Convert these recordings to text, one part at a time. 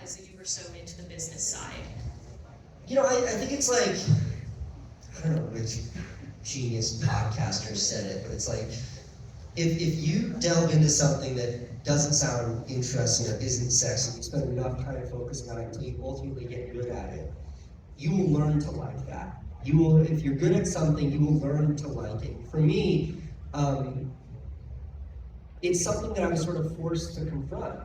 realize that you were so into the business side? You know, I think it's like, I don't know which genius podcaster said it, but it's like, if you delve into something that doesn't sound interesting or isn't sexy, you spend enough time focusing on it until you ultimately get good at it, you will learn to like that. You will, if you're good at something, you will learn to like it. For me, it's something that I was sort of forced to confront.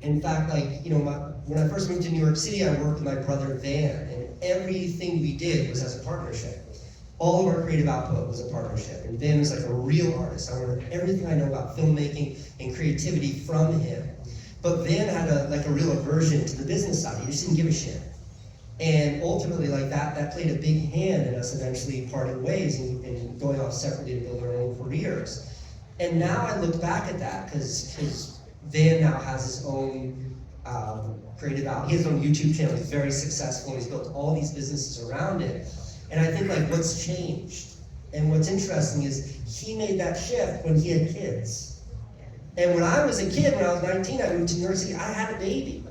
In fact, like, you know, when I first moved to New York City, I worked with my brother Van, and everything we did was as a partnership. All of our creative output was a partnership, and Van was like a real artist. I learned everything I know about filmmaking and creativity from him. But Van had a real aversion to the business side. He just didn't give a shit. And ultimately, like that played a big hand in us eventually parting ways and going off separately to build our own careers. And now I look back at that because Van now has his own creative outlet. He has his own YouTube channel. He's very successful. He's built all these businesses around it. And I think like what's changed and what's interesting is he made that shift when he had kids. And when I was a kid, when I was 19, I moved to New York City, I had a baby.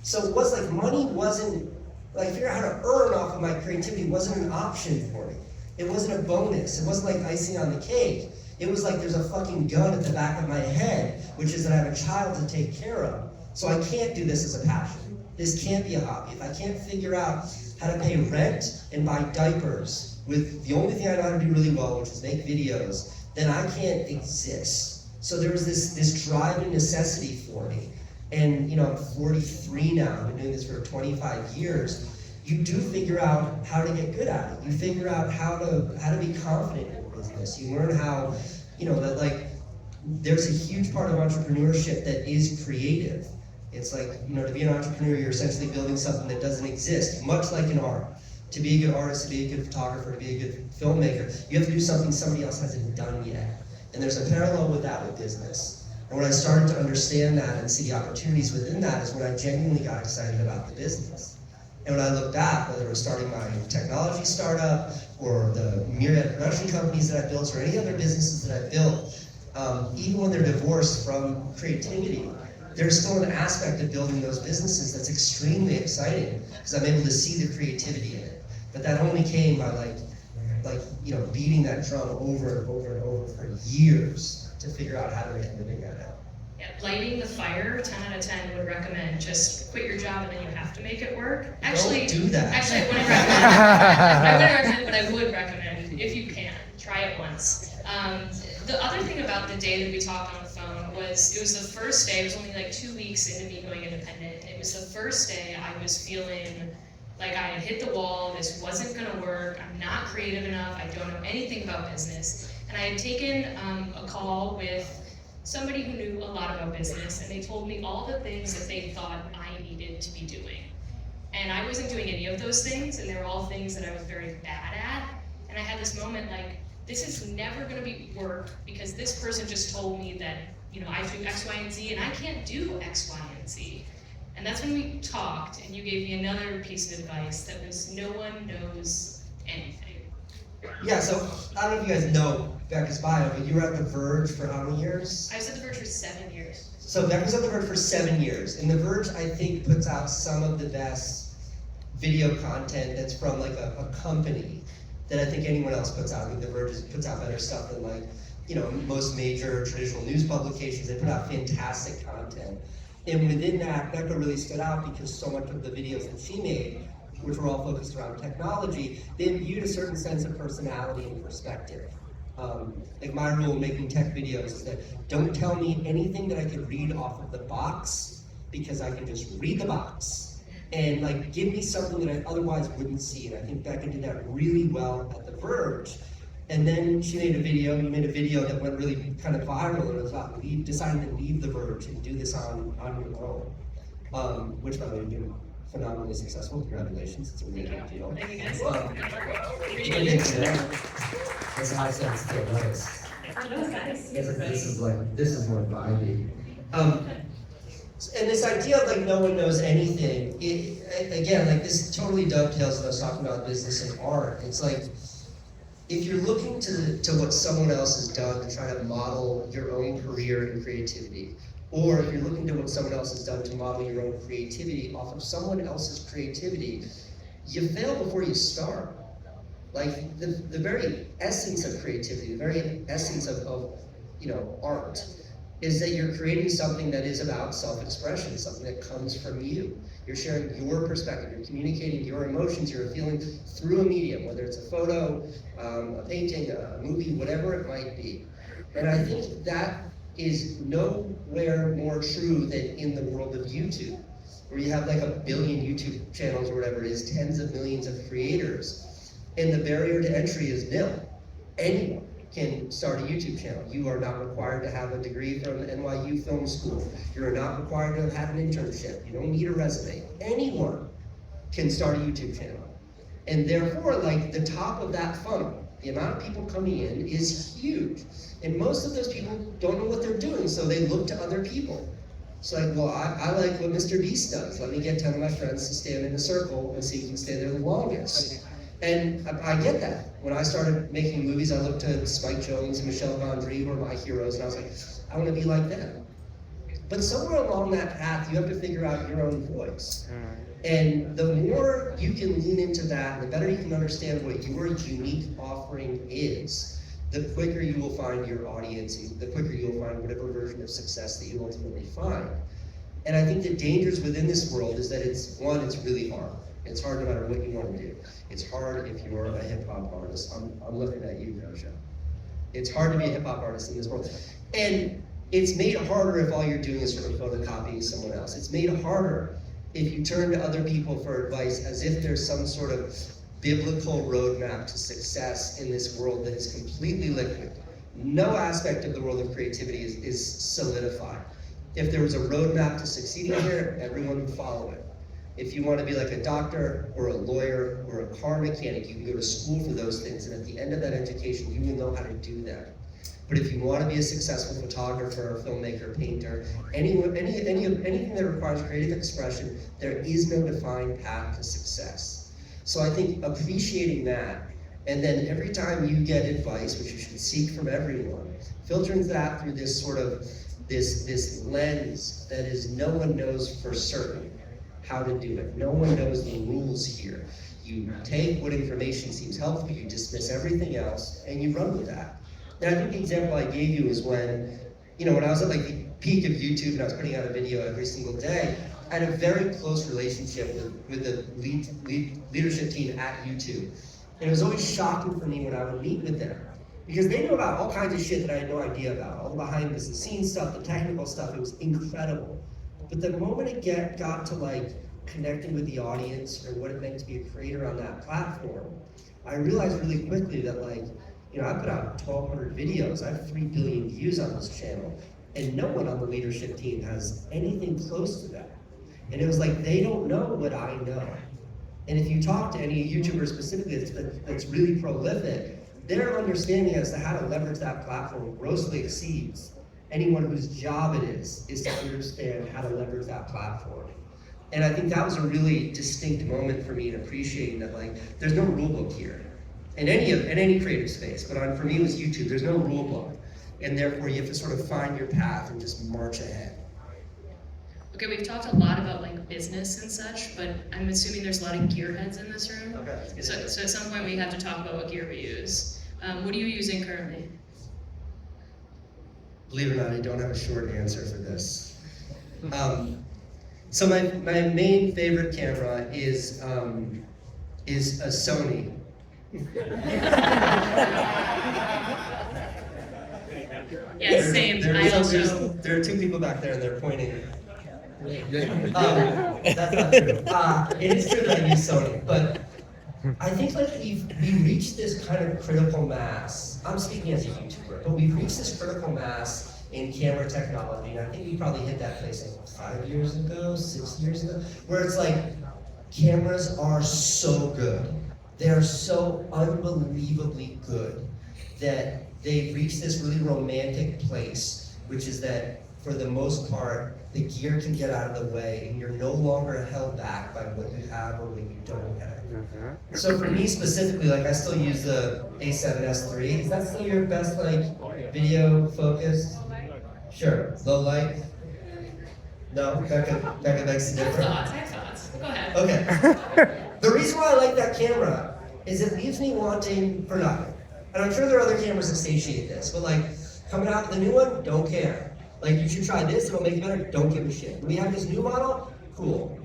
So it was like money wasn't, like figuring out how to earn off of my creativity wasn't an option for me. It wasn't a bonus. It wasn't like icing on the cake. It was like there's a fucking gun at the back of my head, which is that I have a child to take care of. So I can't do this as a passion. This can't be a hobby. If I can't figure out how to pay rent and buy diapers with the only thing I know how to do really well, which is make videos, then I can't exist. So there was this driving necessity for me. And you know, I'm 43 now, I've been doing this for 25 years. You do figure out how to get good at it. You figure out how to be confident in business. You learn how, you know, that like, there's a huge part of entrepreneurship that is creative. It's like, you know, to be an entrepreneur, you're essentially building something that doesn't exist, much like an art. To be a good artist, to be a good photographer, to be a good filmmaker, you have to do something somebody else hasn't done yet. And there's a parallel with that with business. And when I started to understand that and see the opportunities within that is when I genuinely got excited about the business. And when I look back, whether it was starting my technology startup or the myriad production companies that I built or any other businesses that I built, even when they're divorced from creativity, there's still an aspect of building those businesses that's extremely exciting because I'm able to see the creativity in it. But that only came by like you know, beating that drum over and over and over for years to figure out how to make a living at it. Yeah, lighting the fire, 10 out of 10 would recommend just quit your job and then you have to make it work. Actually, don't do that. Actually, I wouldn't recommend. I wouldn't recommend, but I would recommend if you can, try it once. The other thing about the day that we talked on the phone was it was the first day. It was only like 2 weeks into me going independent. It was the first day I was feeling like I had hit the wall. This wasn't going to work. I'm not creative enough. I don't know anything about business. And I had taken a call with somebody who knew a lot about business, and they told me all the things that they thought I needed to be doing. And I wasn't doing any of those things, and they were all things that I was very bad at. And I had this moment like, this is never going to be work because this person just told me that, you know, I do X, Y, and Z, and I can't do X, Y, and Z. And that's when we talked, and you gave me another piece of advice that was no one knows anything. Yeah, so I don't know if you guys know Becca's bio, but you were at the Verge for how many years? I was at the Verge for 7 years. So Becca's at the Verge for 7 years, and the Verge, I think, puts out some of the best video content that's from like a company that I think anyone else puts out. I mean, the Verge puts out better stuff than like, you know, most major traditional news publications. They put out fantastic content. And within that, Becca really stood out because so much of the videos that she made, which were all focused around technology, they imbued a certain sense of personality and perspective. Like my rule in making tech videos is that don't tell me anything that I could read off of the box because I can just read the box. And like give me something that I otherwise wouldn't see. And I think Becca did that really well at the Verge. And then she made a video, you made a video that went really kind of viral, and it was about deciding to leave the Verge and do this on your own, which by the way, you've been phenomenally successful. Congratulations, it's a really big deal. Thank you guys. It's a high sense to notice. This is more vibey. And this idea of like no one knows anything, again, like this totally dovetails what I was talking about business and art. It's like, if you're looking to what someone else has done to try to model your own career and creativity, Or if you're looking to what someone else has done to model your own creativity off of someone else's creativity, you fail before you start. Like the very essence of creativity, the very essence of art, is that you're creating something that is about self-expression, something that comes from you. You're sharing your perspective, you're communicating your emotions, your feeling through a medium, whether it's a photo, a painting, a movie, whatever it might be. And I think that is nowhere more true than in the world of YouTube, where you have like 1 billion YouTube channels or whatever it is, tens of millions of creators, and the barrier to entry is nil. Anyone can start a YouTube channel. You are not required to have a degree from NYU Film School. You're not required to have had an internship. You don't need a resume. Anyone can start a YouTube channel. And therefore, like, the top of that funnel, the amount of people coming in is huge. And most of those people don't know what they're doing, so they look to other people. It's like, well, I like what Mr. Beast does. Let me get 10 of my friends to stand in a circle and see who can stay there the longest. And I get that. When I started making movies, I looked to Spike Jonze and Michel Gondry, who were my heroes, and I was like, I want to be like them. But somewhere along that path, you have to figure out your own voice. And the more you can lean into that, the better you can understand what your unique offering is, the quicker you will find your audience, the quicker you will find whatever version of success that you ultimately find. And I think the dangers within this world is that it's really hard. It's hard no matter what you want to do. It's hard if you're a hip-hop artist. I'm looking at you, Verge. It's hard to be a hip-hop artist in this world. And it's made harder if all you're doing is sort of photocopying someone else. It's made harder if you turn to other people for advice as if there's some sort of biblical roadmap to success in this world that is completely liquid. No aspect of the world of creativity is solidified. If there was a roadmap to succeeding here, everyone would follow it. If you want to be like a doctor or a lawyer or a car mechanic, you can go to school for those things, and at the end of that education, you will know how to do that. But if you want to be a successful photographer, filmmaker, painter, anything that requires creative expression, there is no defined path to success. So I think appreciating that, and then every time you get advice, which you should seek from everyone, filtering that through this sort of this lens that is no one knows for certain how to do it. No one knows the rules here. You take what information seems helpful, you dismiss everything else, and you run with that. And I think the example I gave you is when I was at like the peak of YouTube and I was putting out a video every single day, I had a very close relationship with the leadership team at YouTube. And it was always shocking for me when I would meet with them, because they knew about all kinds of shit that I had no idea about, all the behind the scenes stuff, the technical stuff. It was incredible. But the moment it got to like connecting with the audience or what it meant to be a creator on that platform, I realized really quickly that I put out 1,200 videos. I have 3 billion views on this channel, and no one on the leadership team has anything close to that. And it was like, they don't know what I know. And if you talk to any YouTuber specifically that's really prolific, their understanding as to how to leverage that platform grossly exceeds anyone whose job it is to understand how to leverage that platform. And I think that was a really distinct moment for me in appreciating that there's no rule book here in any creative space, but for me it was YouTube. There's no rule book, and therefore you have to sort of find your path and just march ahead. Okay, we've talked a lot about business and such, but I'm assuming there's a lot of gearheads in this room. Okay. So at some point we have to talk about what gear we use. What are you using currently? Believe it or not, I don't have a short answer for this. So my main favorite camera is a Sony. Yeah, same. There are 2 people back there and they're pointing. That's not true. It is true that I use Sony, but I think we've reached this kind of critical mass. I'm speaking as a YouTuber, but we've reached this critical mass in camera technology, and I think we probably hit that place 5 years ago, 6 years ago, where it's like cameras are so good. They're so unbelievably good that they've reached this really romantic place, which is that for the most part, the gear can get out of the way and you're no longer held back by what you have or what you don't have. So for me specifically, I still use the A7S III. Is that still your best video focus? Sure. Low light? No? Becca begs to I have differ? thoughts, I have thoughts. Go ahead. Okay. The reason why I like that camera is it leaves me wanting for nothing. And I'm sure there are other cameras that satiate this, but like, coming out with the new one, don't care. Like, you should try this, it'll make it better, don't give a shit. We have this new model, cool.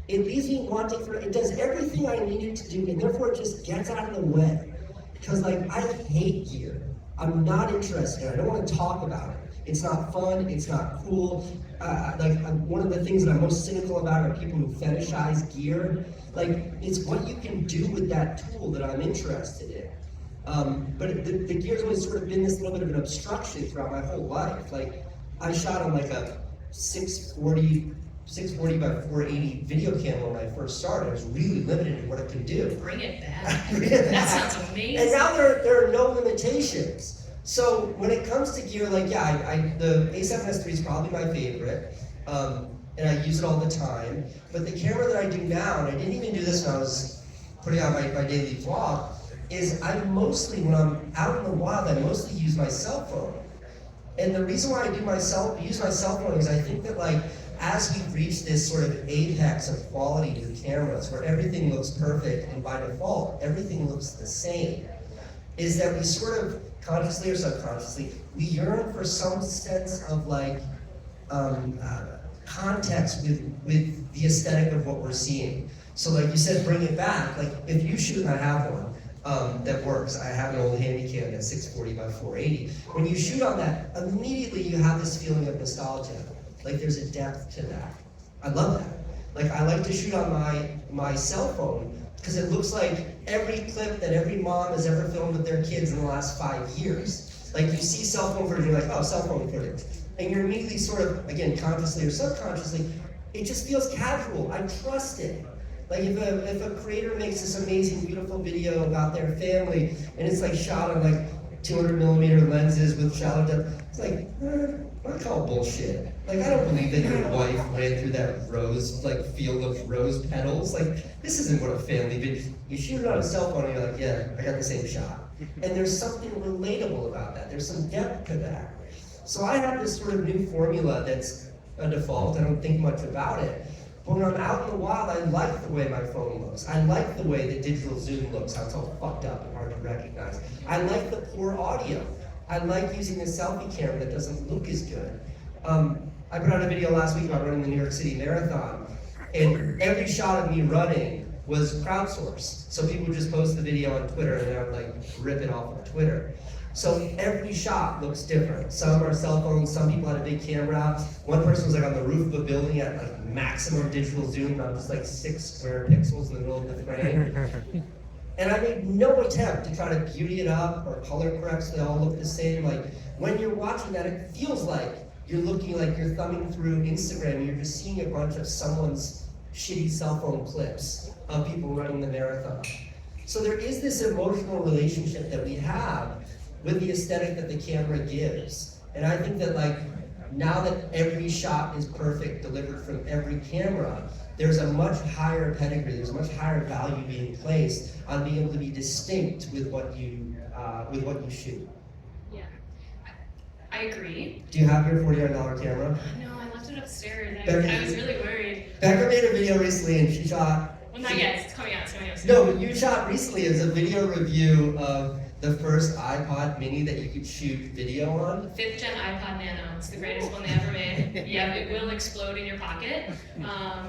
It leaves me wanting for, it does everything I need it to do, and therefore it just gets out of the way. Because like, I hate gear. I'm not interested, I don't want to talk about it. It's not fun, it's not cool. One of the things that I'm most cynical about are people who fetishize gear. Like, it's what you can do with that tool that I'm interested in. But the gear's always sort of been this little bit of an obstruction throughout my whole life. Like, I shot on like a 640 by 480 video camera when I first started. I was really limited in what it could do. Bring it back. That sounds amazing. And now there are no limitations. So when it comes to gear, like the A7S III is probably my favorite, and I use it all the time. But the camera that I do now, and I didn't even do this when I was putting out my daily vlog, is when I'm out in the wild, I mostly use my cell phone. And the reason why I use my cell phone is I think that like, as we've reached this sort of apex of quality with cameras, where everything looks perfect and by default, everything looks the same, is that we sort of, consciously or subconsciously, we yearn for some sense of like, context with the aesthetic of what we're seeing. So like you said, bring it back. Like if you shoot, and I have one, that works. I have an old Handycam that's 640 by 480. When you shoot on that, immediately you have this feeling of nostalgia. Like there's a depth to that. I love that. Like I like to shoot on my cell phone because it looks like every clip that every mom has ever filmed with their kids in the last 5 years. Like you see cell phone footage, you're like, oh, cell phone footage. And you're immediately sort of, again, consciously or subconsciously, it just feels casual. I trust it. Like if a creator makes this amazing, beautiful video about their family, and it's like shot on like 200mm lenses with shallow depth, it's like, I call bullshit. Like I don't believe that your wife ran through that field of rose petals. Like this isn't what a family video. You shoot it on a cell phone and you're like, yeah, I got the same shot. And there's something relatable about that. There's some depth to that. So I have this sort of new formula that's a default. I don't think much about it. But when I'm out in the wild, I like the way my phone looks. I like the way the digital zoom looks, how it's all fucked up and hard to recognize. I like the poor audio. I like using the selfie camera that doesn't look as good. I put out a video last week about running the New York City Marathon, and every shot of me running was crowdsourced. So people would just post the video on Twitter and I would like rip it off of Twitter. So every shot looks different. Some are cell phones, some people had a big camera out. One person was like on the roof of a building at like maximum digital zoom, not just like 6 square pixels in the middle of the frame. And I made no attempt to try to beauty it up or color correct so they all look the same. Like when you're watching that, it feels like you're looking like you're thumbing through Instagram and you're just seeing a bunch of someone's shitty cell phone clips of people running the marathon. So there is this emotional relationship that we have with the aesthetic that the camera gives. And I think that like, now that every shot is perfect, delivered from every camera, there's a much higher pedigree, there's a much higher value being placed on being able to be distinct with what you shoot. Yeah, I agree. Do you have your $49 camera? No, I left it upstairs. I was really worried. Becca made a video recently and she shot... Well, not yet, it's coming out. No, but you shot recently as a video review of the first iPod mini that you could shoot video on. 5th gen iPod Nano, it's the greatest one they ever made. Yeah, it will explode in your pocket,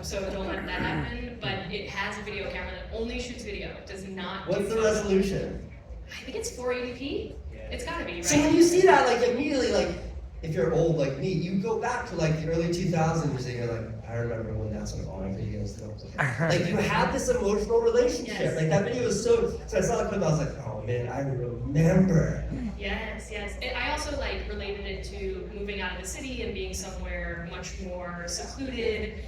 so don't let that happen. But it has a video camera that only shoots video. It does not. What's the resolution? I think it's 480p. It's gotta be, right? So when you see that, like immediately, like if you're old like me, you go back to like the early 2000s and you're like, I remember when that's when all videos looked like you had this emotional relationship. Yes. Like that video was so I saw the clip, I was like, oh man, I remember. Yes. I also like related it to moving out of the city and being somewhere much more secluded,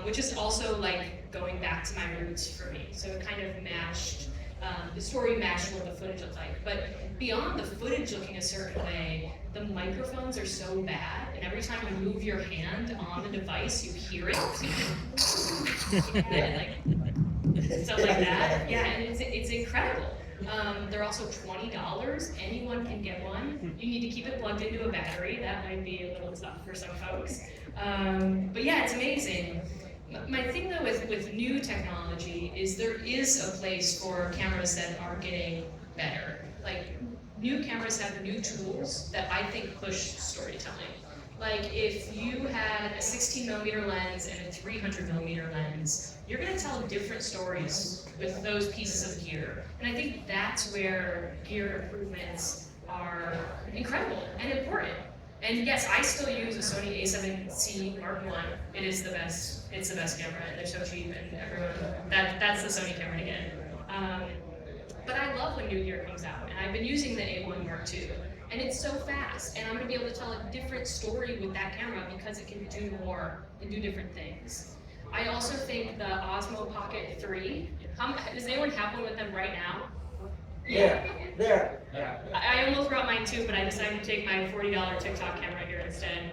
which is also like going back to my roots for me. So it kind of matched, the story matched what the footage looked like. But beyond the footage looking a certain way, the microphones are so bad, and every time you move your hand on the device, you hear it. And like stuff like that. Yeah, and it's incredible. They're also $20. Anyone can get one. You need to keep it plugged into a battery. That might be a little tough for some folks. But yeah, it's amazing. My thing though with new technology is there is a place for cameras that are getting better. Like, new cameras have new tools that I think push storytelling. Like, if you had a 16mm lens and a 300mm lens, you're gonna tell different stories with those pieces of gear. And I think that's where gear improvements are incredible and important. And yes, I still use a Sony A7C Mark I. It is the best. It's the best camera, and they're so cheap, and everyone, that's the Sony camera to get. But I love when new gear comes out, and I've been using the A1 Mark II, and it's so fast, and I'm gonna be able to tell a different story with that camera because it can do more and do different things. I also think the Osmo Pocket 3, does anyone have one with them right now? Yeah, there. I almost brought mine too, but I decided to take my $40 TikTok camera here instead.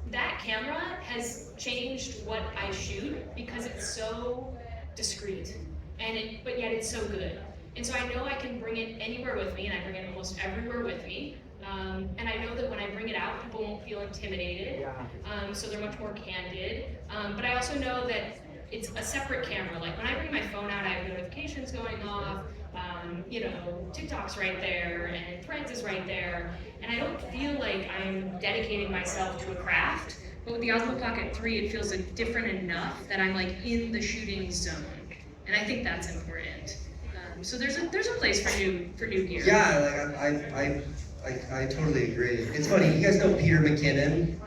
That camera has changed what I shoot because it's so discreet, but yet it's so good. And so I know I can bring it anywhere with me, and I bring it almost everywhere with me. And I know that when I bring it out, people won't feel intimidated, so they're much more candid. But I also know that it's a separate camera. Like, when I bring my phone out, I have notifications going off, TikTok's right there, and Threads is right there, and I don't feel like I'm dedicating myself to a craft. But with the Osmo Pocket 3, it feels like different enough that I'm like in the shooting zone, and I think that's important. So there's a place for new gear. Yeah, I totally agree. It's funny, you guys know Peter McKinnon?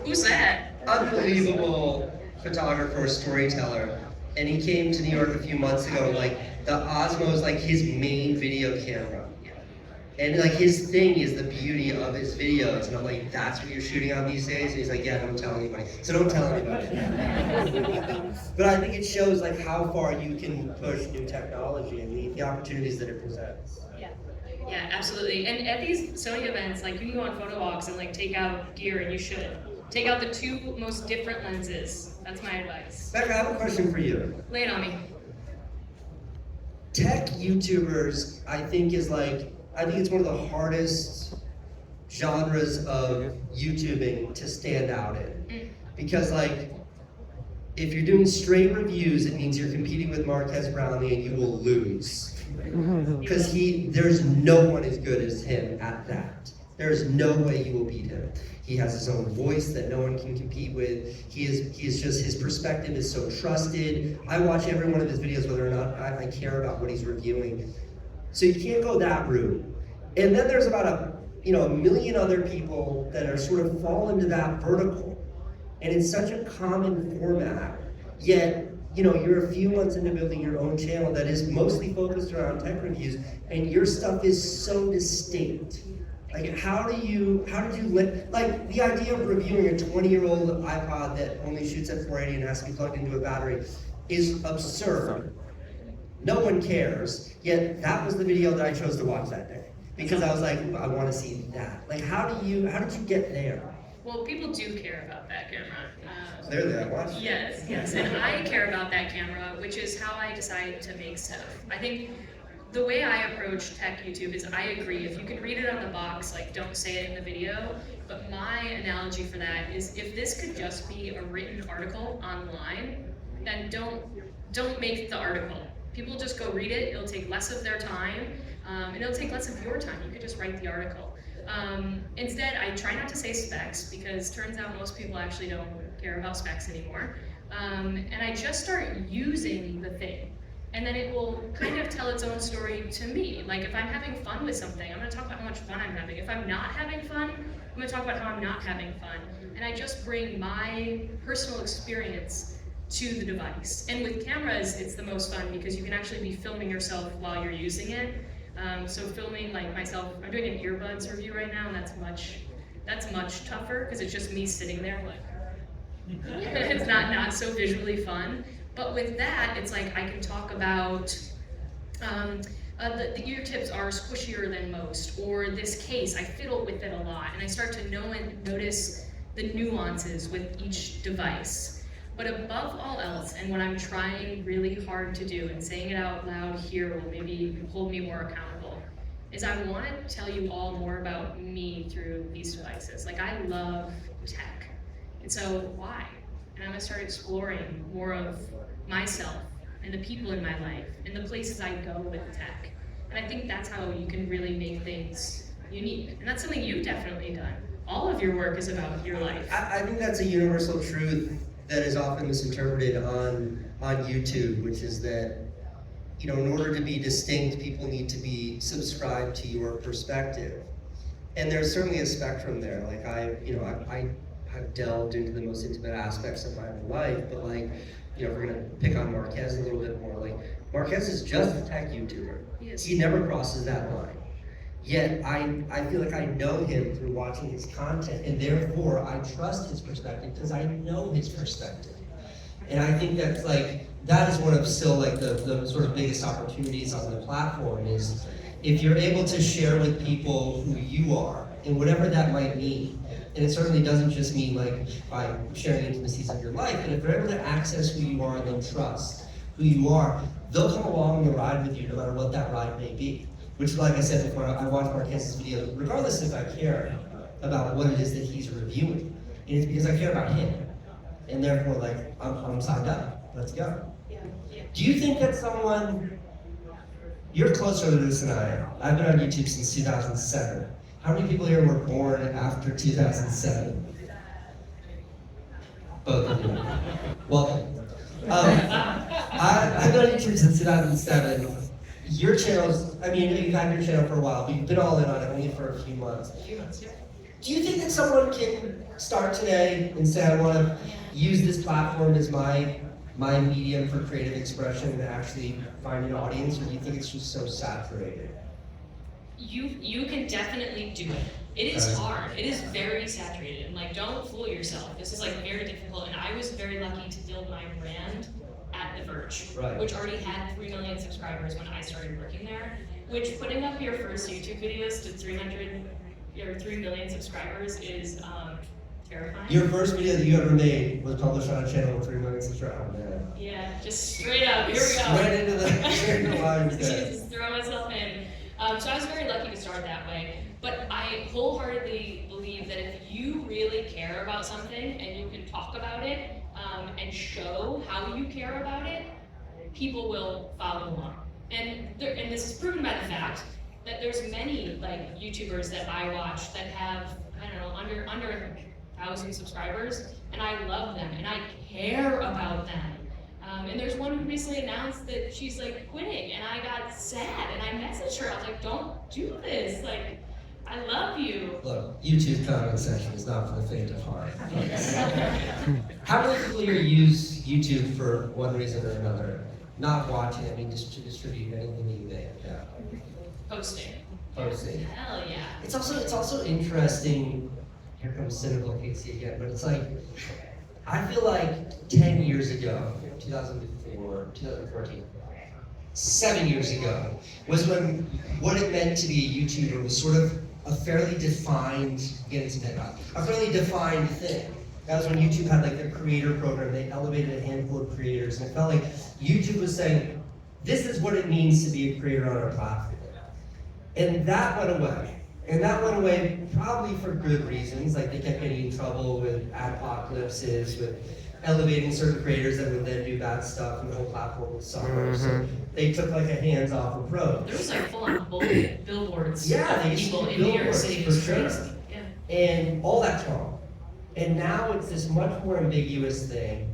Who's that? Unbelievable photographer, storyteller. And he came to New York a few months ago, and like, the Osmo is like his main video camera. And like, his thing is the beauty of his videos. And I'm like, that's what you're shooting on these days? And he's like, yeah, don't tell anybody. So don't tell anybody. But I think it shows like how far you can push new technology and the opportunities that it presents. Yeah, absolutely. And at these Sony events, like, you can go on photo walks and like take out gear, and you should. Take out the two most different lenses. That's my advice. Becca, I have a question for you. Lay it on me. Tech YouTubers, I think it's one of the hardest genres of YouTubing to stand out in. Because like, if you're doing straight reviews, it means you're competing with Marquez Brownlee and you will lose. Because there's no one as good as him at that. There's no way you will beat him. He has his own voice that no one can compete with. His perspective is so trusted. I watch every one of his videos whether or not I care about what he's reviewing. So you can't go that route. And then there's about a million other people that are sort of fall into that vertical. And it's such a common format, yet you're a few months into building your own channel that is mostly focused around tech reviews, and your stuff is so distinct. Like, how did you like the idea of reviewing a 20-year-old iPod that only shoots at 480 and has to be plugged into a battery is absurd. No one cares, yet that was the video that I chose to watch that day. Because I was like, I want to see that. Like, how did you get there? Well, people do care about that camera. Clearly, I watched it. Yes, and I care about that camera, which is how I decide to make stuff. I think the way I approach tech YouTube is, I agree, if you can read it on the box, like, don't say it in the video, but my analogy for that is, if this could just be a written article online, then don't make the article. People just go read it, it'll take less of their time, and it'll take less of your time. You could just write the article. Instead, I try not to say specs, because turns out most people actually don't care about specs anymore. And I just start using the thing. And then it will kind of tell its own story to me. Like, if I'm having fun with something, I'm gonna talk about how much fun I'm having. If I'm not having fun, I'm gonna talk about how I'm not having fun. And I just bring my personal experience to the device. And with cameras, it's the most fun because you can actually be filming yourself while you're using it. So filming like myself, I'm doing an earbuds review right now, and that's much tougher because it's just me sitting there like, it's not so visually fun. But with that, it's like I can talk about the ear tips are squishier than most, or this case, I fiddle with it a lot, and I start to know and notice the nuances with each device. But above all else, and what I'm trying really hard to do, and saying it out loud here will maybe hold me more accountable, is I want to tell you all more about me through these devices. Like, I love tech, and so why? And I'm gonna start exploring more of myself and the people in my life and the places I go with tech. And I think that's how you can really make things unique. And that's something you've definitely done. All of your work is about your life. I think that's a universal truth that is often misinterpreted on YouTube, which is that, you know, in order to be distinct, people need to be subscribed to your perspective. And there's certainly a spectrum there. Like I have delved into the most intimate aspects of my own life, but like, you know, we're gonna pick on Marquez a little bit more. Like, Marquez is just a tech YouTuber. Yes. He never crosses that line. Yet I feel like I know him through watching his content, and therefore I trust his perspective because I know his perspective. And I think that's like, that is one of still like the sort of biggest opportunities on the platform is if you're able to share with people who you are and whatever that might mean. And it certainly doesn't just mean like by sharing intimacies of your life, but if they're able to access who you are and then trust who you are, they'll come along the ride with you no matter what that ride may be. Which, like I said before, I watch Marquez's videos regardless if I care about what it is that he's reviewing. And it's because I care about him. And therefore, like, I'm signed up. Let's go. Yeah. Do you think that someone, you're closer to this than I am. I've been on YouTube since 2007. How many people here were born after 2007? Both of you. Welcome. I've been on YouTube since 2007. Your channel's, I mean, you've had your channel for a while, but you've been all in on it only for a few months. Do you think that someone can start today and say, I want to use this platform as my medium for creative expression and actually find an audience, or do you think it's just so saturated? You can definitely do it. It is hard. It is very saturated. And like, don't fool yourself. This is like very difficult. And I was very lucky to build my brand at The Verge, Right. which already had 3 million subscribers when I started working there. Which putting up your first YouTube videos to 3 million subscribers is terrifying. Your first video that you ever made was published on a channel with 3 million subscribers. Man. Yeah, just straight up. Here we go. Straight into the lines there. Just throw myself in. So I was very lucky to start that way. But I wholeheartedly believe that if you really care about something and you can talk about it and show how you care about it, people will follow along. And this is proven by the fact that there's many like YouTubers that I watch that have, I don't know, under 1,000 subscribers, and I love them and I care about them. And there's one who recently announced that she's like quitting, and I got sad and I messaged her. I was like, don't do this. Like, I love you. Look, YouTube comment section is not for the faint of heart. How many people here use YouTube for one reason or another? Not watching, I mean, just to distribute anything that you make. Yeah. Posting. Posting. Hell yeah. It's also interesting. Here comes cynical Casey again, but it's like, I feel like 10 years ago, 2004, 2014, 7 years ago, was when what it meant to be a YouTuber was sort of a fairly defined, a fairly defined thing. That was when YouTube had like their creator program. They elevated a handful of creators, and it felt like YouTube was saying, this is what it means to be a creator on our platform. And that went away. And that went away probably for good reasons, like they kept getting in trouble with adpocalypses, with elevating certain creators that would then do bad stuff, and the whole platform would suffer. So they took like a hands-off approach. There was like full-on billboards Yeah, of they used people to in do New York billboards, City. for It was sure. crazy. Yeah. And all that's gone. And now it's this much more ambiguous thing.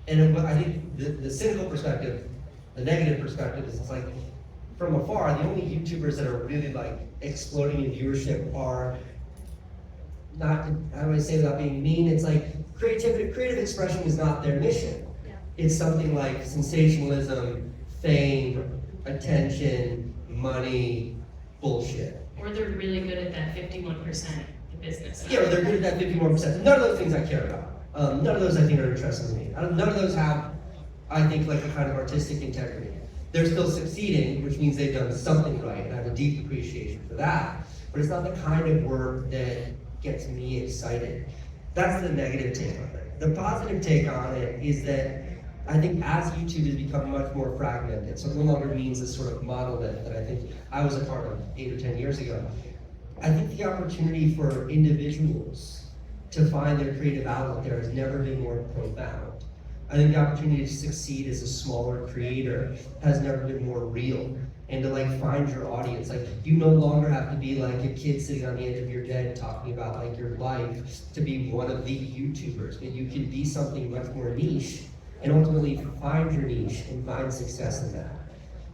And I think the cynical perspective, the negative perspective is it's like, from afar, the only YouTubers that are really like exploding in viewership are not, how do I say without being mean, it's like creative expression is not their mission. Yeah. It's something like sensationalism, fame, attention, money, bullshit. Or they're really good at that 51% of business. Yeah, or they're good at that 51%. None of those things I care about. None of those I think are interesting to me. None of those have, I think, like a kind of artistic integrity. They're still succeeding, which means they've done something right, and I have a deep appreciation for that. But it's not the kind of work that gets me excited. That's the negative take on it. The positive take on it is that I think as YouTube has become much more fragmented, so it no longer means this sort of monolith that I think I was a part of 8 or 10 years ago. I think the opportunity for individuals to find their creative outlet there has never been more profound. I think the opportunity to succeed as a smaller creator has never been more real. And to like find your audience, like you no longer have to be like a kid sitting on the edge of your bed talking about like your life to be one of the YouTubers, but you can be something much more niche and ultimately find your niche and find success in that.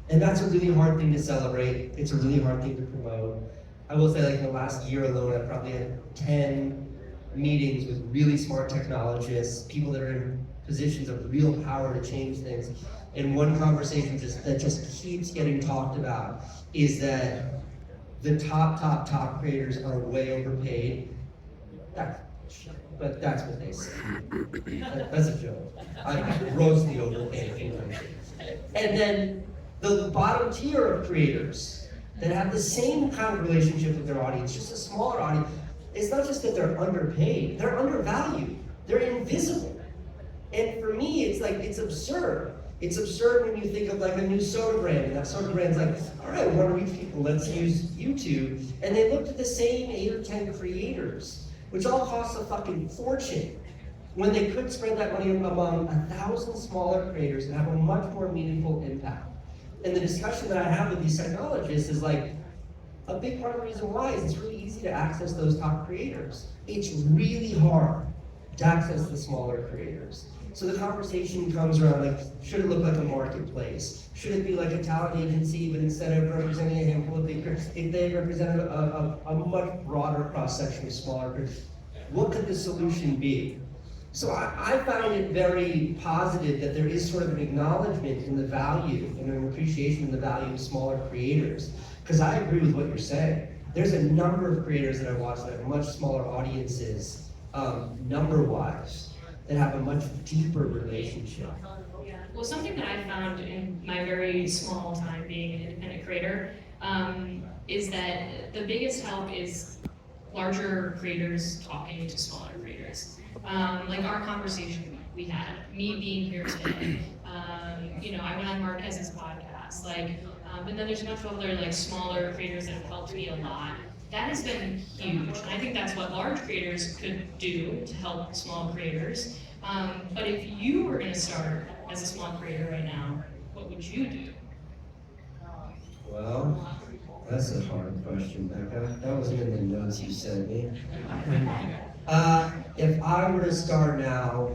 And that's a really hard thing to celebrate. It's a really hard thing to promote. I will say like in the last year alone, I've probably had 10 meetings with really smart technologists, people that are in positions of real power to change things. And one conversation that just keeps getting talked about is that the top creators are way overpaid. But that's what they say. That's a joke. I'm grossly overpaid. And then the bottom tier of creators that have the same kind of relationship with their audience, just a smaller audience, it's not just that they're underpaid, they're undervalued, they're invisible. And for me, it's like, it's absurd. It's absurd when you think of like a new soda brand, and that soda brand's like, all right, we want to reach people, let's use YouTube. And they looked at the same 8 or 10 creators, which all costs a fucking fortune, when they could spread that money among 1,000 smaller creators and have a much more meaningful impact. And the discussion that I have with these technologists is like, a big part of the reason why is it's really easy to access those top creators. It's really hard to access the smaller creators. So the conversation comes around like, should it look like a marketplace? Should it be like a talent agency, but instead of representing a handful of big creators, if they represent a much broader cross-section of smaller creators, what could the solution be? So I found it very positive that there is sort of an acknowledgement in the value and an appreciation in the value of smaller creators. Because I agree with what you're saying. There's a number of creators that I watch that have much smaller audiences, number-wise, that have a much deeper relationship. Yeah. Well, something that I found in my very small time being an independent creator is that the biggest help is larger creators talking to smaller creators. Like our conversation we had, me being here today, I went on Marquez's podcast, but then there's a bunch of other like smaller creators that have helped me a lot. That has been huge, and I think that's what large creators could do to help small creators. But if you were going to start as a small creator right now, what would you do? Well, that's a hard question, Becca. That wasn't in the notes you sent me. If I were to start now,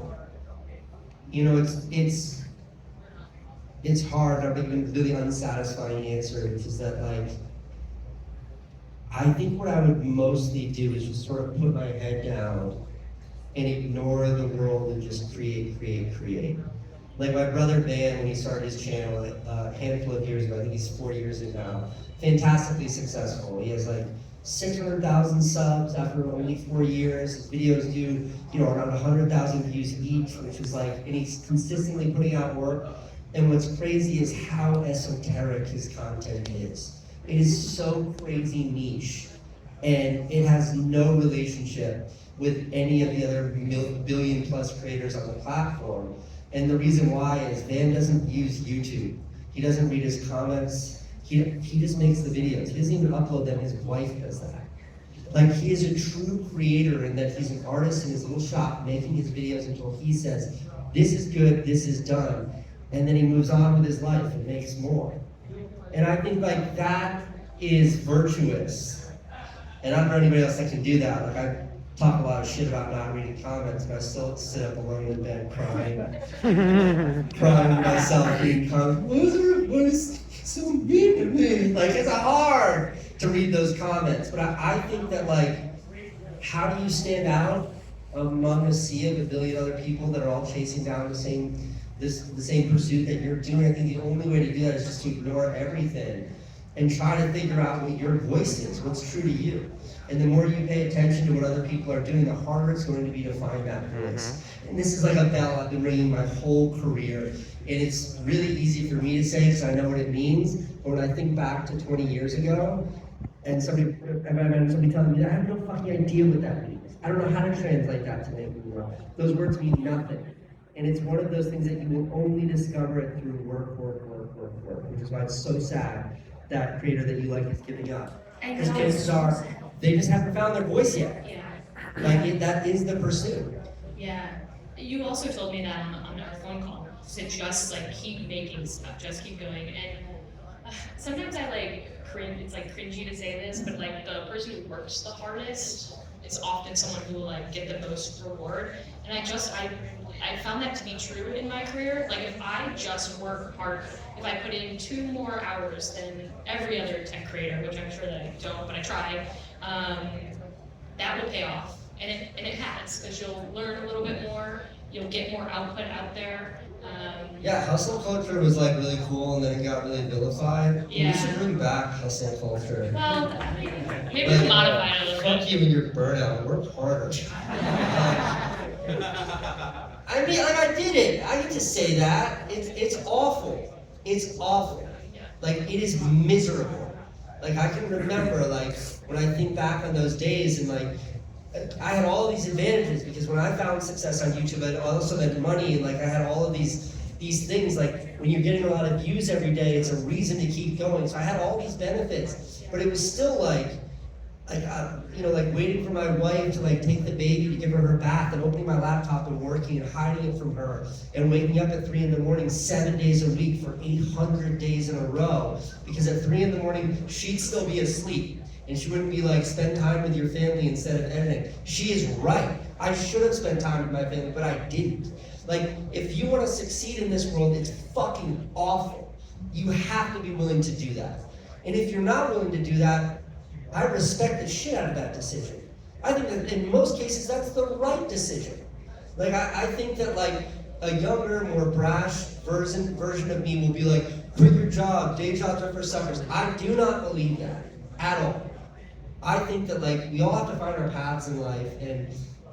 it's hard. I've been really unsatisfying answer, which is that I think what I would mostly do is just sort of put my head down and ignore the world and just create. Like my brother Van, when he started his channel a handful of years ago, I think he's 4 years in now, fantastically successful. He has 600,000 subs after only 4 years. His videos do, around 100,000 views each, which is and he's consistently putting out work. And what's crazy is how esoteric his content is. It is so crazy niche, and it has no relationship with any of the other billion plus creators on the platform. And the reason why is Van doesn't use YouTube. He doesn't read his comments. He just makes the videos. He doesn't even upload them, his wife does that. He is a true creator in that he's an artist in his little shop making his videos until he says, this is good, this is done. And then he moves on with his life and makes more. And I think that is virtuous. And I don't know anybody else that can do that. I talk a lot of shit about not reading comments, but I still sit up alone in bed crying. Crying to myself, reading comments. What is so mean to me? It's hard to read those comments. But I think that how do you stand out among a sea of a billion other people that are all chasing down the same pursuit that you're doing? I think the only way to do that is just to ignore everything and try to figure out what your voice is, what's true to you. And the more you pay attention to what other people are doing, the harder it's going to be to find that voice. And this is like a bell I've been ringing my whole career. And it's really easy for me to say because I know what it means. But when I think back to 20 years ago, and somebody telling me that, I have no fucking idea what that means. I don't know how to translate that today anymore. Those words mean nothing. And it's one of those things that you will only discover it through work, which is why it's so sad that creator that you like is giving up. Because chances are, they just haven't found their voice yet. Yeah. Like, that is the pursuit. Yeah. You also told me that on our phone call, to just like keep making stuff, just keep going. And sometimes I like cringe, it's like cringy to say this, but like the person who works the hardest is often someone who will like get the most reward. And I found that to be true in my career. Like if I just work hard, if I put in 2 more hours than every other tech creator, which I'm sure that I don't, but I try, that will pay off. And it has, because you'll learn a little bit more, you'll get more output out there. Yeah, hustle culture was like really cool, and then it got really vilified. Yeah. We should bring back hustle culture. Well, maybe we modify it a little Fuck bit. you and your burnout. Work harder. I mean, like, I did it. I get to say that. It's awful. It's awful. Like, it is miserable. Like, I can remember, like, when I think back on those days, and like, I had all of these advantages, because when I found success on YouTube, I also had money, and like, I had all of these things. Like, when you're getting a lot of views every day, it's a reason to keep going. So I had all these benefits, but it was still like waiting for my wife to like take the baby to give her bath, and opening my laptop and working and hiding it from her, and waking up at 3 in the morning 7 days a week for 800 days in a row, because at 3 in the morning she'd still be asleep, and she wouldn't be like, spend time with your family instead of editing. She is right. I should have spent time with my family, but I didn't. Like, if you want to succeed in this world, it's fucking awful. You have to be willing to do that. And if you're not willing to do that, I respect the shit out of that decision. I think that in most cases, that's the right decision. Like, I think that like a younger, more brash version of me will be like, quit your job, day jobs are for suckers. I do not believe that at all. I think that like we all have to find our paths in life, and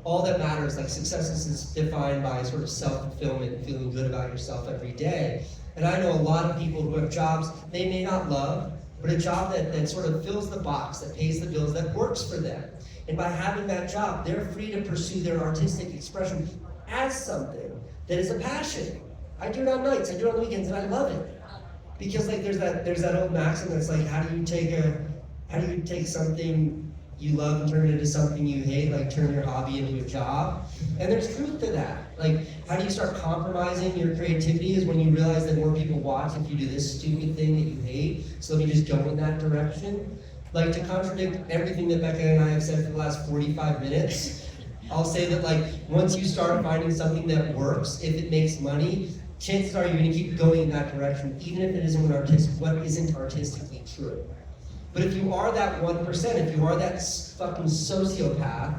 all that matters, like success is defined by sort of self-fulfillment and feeling good about yourself every day. And I know a lot of people who have jobs they may not love, but a job that sort of fills the box, that pays the bills, that works for them. And by having that job, they're free to pursue their artistic expression as something that is a passion. I do it on nights, I do it on the weekends, and I love it. Because like there's that old maxim that's like, how do you take something you love and turn it into something you hate, like turn your hobby into a job? And there's truth to that. Like, how do you start compromising your creativity is when you realize that more people watch if you do this stupid thing that you hate, so let me just go in that direction. Like, to contradict everything that Becca and I have said for the last 45 minutes, I'll say that like, once you start finding something that works, if it makes money, chances are you're gonna keep going in that direction, even if it isn't what isn't artistically true. But if you are that 1%, if you are that fucking sociopath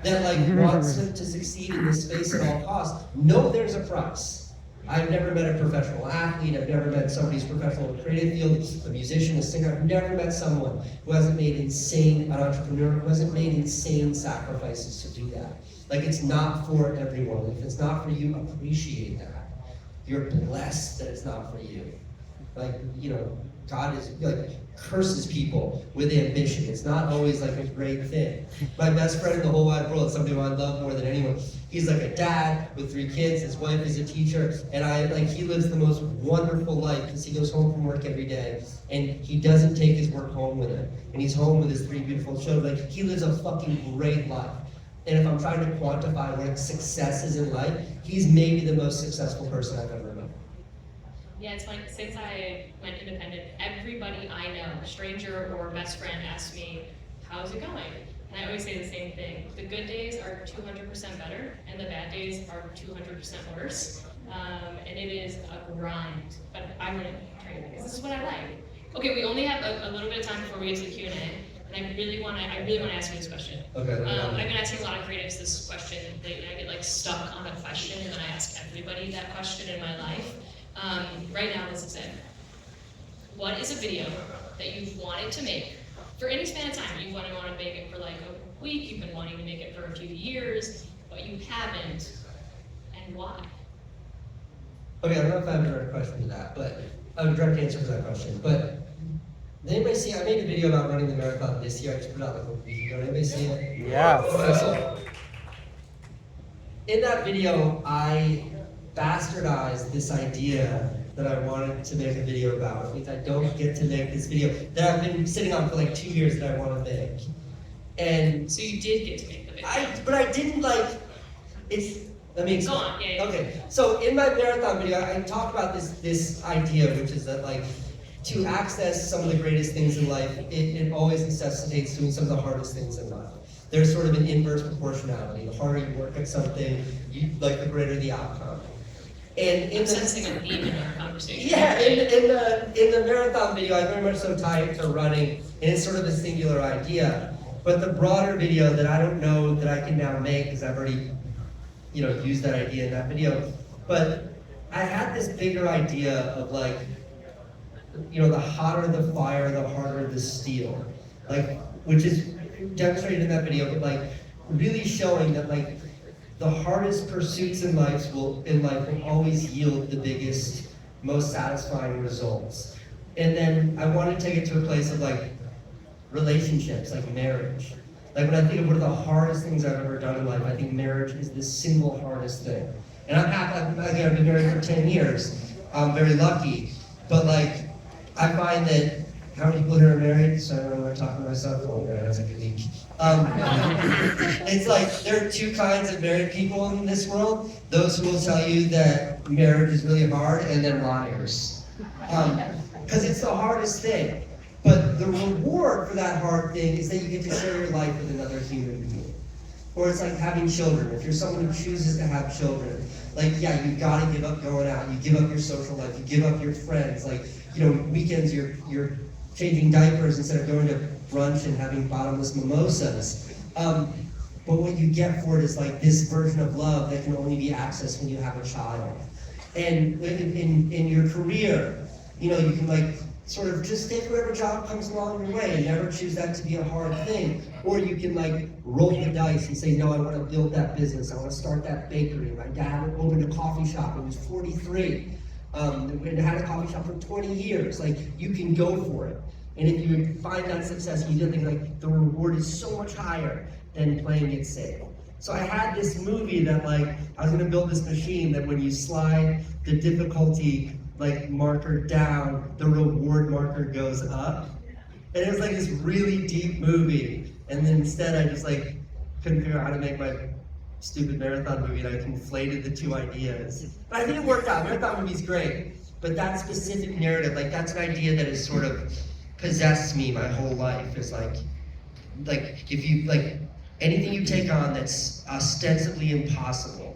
that like wants to succeed in this space at all costs, know there's a price. I've never met a professional athlete, I've never met somebody who's professional in the creative field, a musician, a singer, I've never met someone who hasn't made an entrepreneur who hasn't made insane sacrifices to do that. Like, it's not for everyone. If it's not for you, appreciate that. You're blessed that it's not for you. Like, you know, God is like curses people with ambition. It's not always like a great thing. My best friend in the whole wide world, somebody who I love more than anyone, he's like a dad with 3 kids, his wife is a teacher, and he lives the most wonderful life because he goes home from work every day and he doesn't take his work home with him. And he's home with his 3 beautiful children. Like, he lives a fucking great life. And if I'm trying to quantify what success is in life, he's maybe the most successful person I've ever met. Yeah, it's funny, since I went independent, everybody I know, stranger or best friend, asks me, how's it going? And I always say the same thing. The good days are 200% better, and the bad days are 200% worse. And it is a grind, but I'm gonna try it because this is what I like. Okay, we only have a little bit of time before we get to the Q&A, and I really wanna ask you this question. Okay. I've been asking a lot of creatives this question lately. I get like stuck on a question, and then I ask everybody that question in my life. Right now, this is it. What is a video that you've wanted to make for any span of time? You want to make it for like a week, you've been wanting to make it for a few years, but you haven't, and why? Okay, I don't know if I have a direct question to that, but a direct answer to that question. But Did anybody see? I made a video about running the marathon this year. I just put out like a week ago. Anybody see it? Yeah. Okay, so in that video, I bastardized this idea that I wanted to make a video about. It means I don't get to make this video that I've been sitting on for like 2 years that I want to make. And So you did get to make the video. but I didn't like. Let me explain. Go on, yeah. Okay, so in my marathon video, I talk about this idea, which is that like to access some of the greatest things in life, it always necessitates doing some of the hardest things in life. There's sort of an inverse proportionality. The harder you work at something, the greater the outcome. And in I'm sensing a theme in our conversation. yeah, in the marathon video, I very much so tie it to running, and it's sort of a singular idea. But the broader video that I don't know that I can now make, because I've already, used that idea in that video. But I had this bigger idea of like, the hotter the fire, the harder the steel. Like, which is demonstrated in that video, but like really showing that like the hardest pursuits in life will always yield the biggest, most satisfying results. And then I want to take it to a place of like relationships, like marriage. Like when I think of what are the hardest things I've ever done in life, I think marriage is the single hardest thing. And I've been married for 10 years. I'm very lucky. But like, I find that, how many people here are married? So I don't know if I'm talking to myself. Oh, yeah, that's like unique. It's like, there are two kinds of married people in this world. Those who will tell you that marriage is really hard, and then liars. Because it's the hardest thing. But the reward for that hard thing is that you get to share your life with another human being. Or it's like having children. If you're someone who chooses to have children, like, yeah, you've got to give up going out. You give up your social life. You give up your friends. Like, weekends you're changing diapers instead of going to brunch and having bottomless mimosas. But what you get for it is like this version of love that can only be accessed when you have a child. And in your career, you can like sort of just take whatever job comes along your way and never choose that to be a hard thing. Or you can like roll the dice and say, no, I want to build that business. I want to start that bakery. My dad opened a coffee shop when he was 43. And had a coffee shop for 20 years. Like, you can go for it. And if you find that success, you do think like the reward is so much higher than playing it safe. So I had this movie that like, I was gonna build this machine that when you slide the difficulty like marker down, the reward marker goes up. And it was like this really deep movie. And then instead I just like couldn't figure out how to make my stupid marathon movie, and I conflated the two ideas. But I think it worked out. Marathon movie's great. But that specific narrative, like that's an idea that has sort of possessed me my whole life. Is like if you like anything you take on that's ostensibly impossible,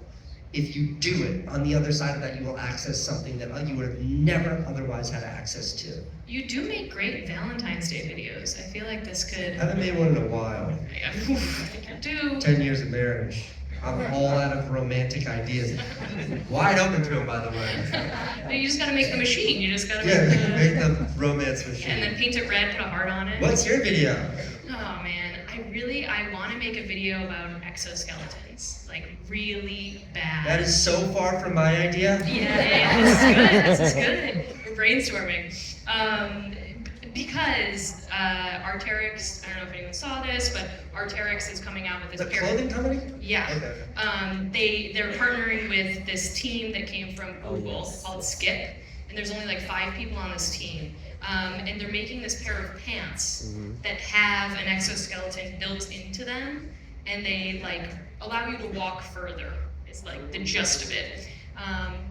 if you do it, on the other side of that you will access something that you would have never otherwise had access to. You do make great Valentine's Day videos. I feel like this could... I haven't made one in a while. I think you do. 10 years of marriage. I'm all out of romantic ideas. Wide open to them, by the way. You just gotta make the machine. You just gotta make the romance machine. And then paint it red, put a heart on it. What's your video? Oh man, I want to make a video about exoskeletons. Like, really bad. That is so far from my idea. Yeah, this is good. We're brainstorming. Because Arc'teryx, I don't know if anyone saw this, but Arc'teryx is coming out with this The clothing company? Yeah. Okay. They're partnering with this team that came from Google called Skip, and there's only like 5 people on this team. And they're making this pair of pants that have an exoskeleton built into them, and they like allow you to walk further. It's like the gist of it.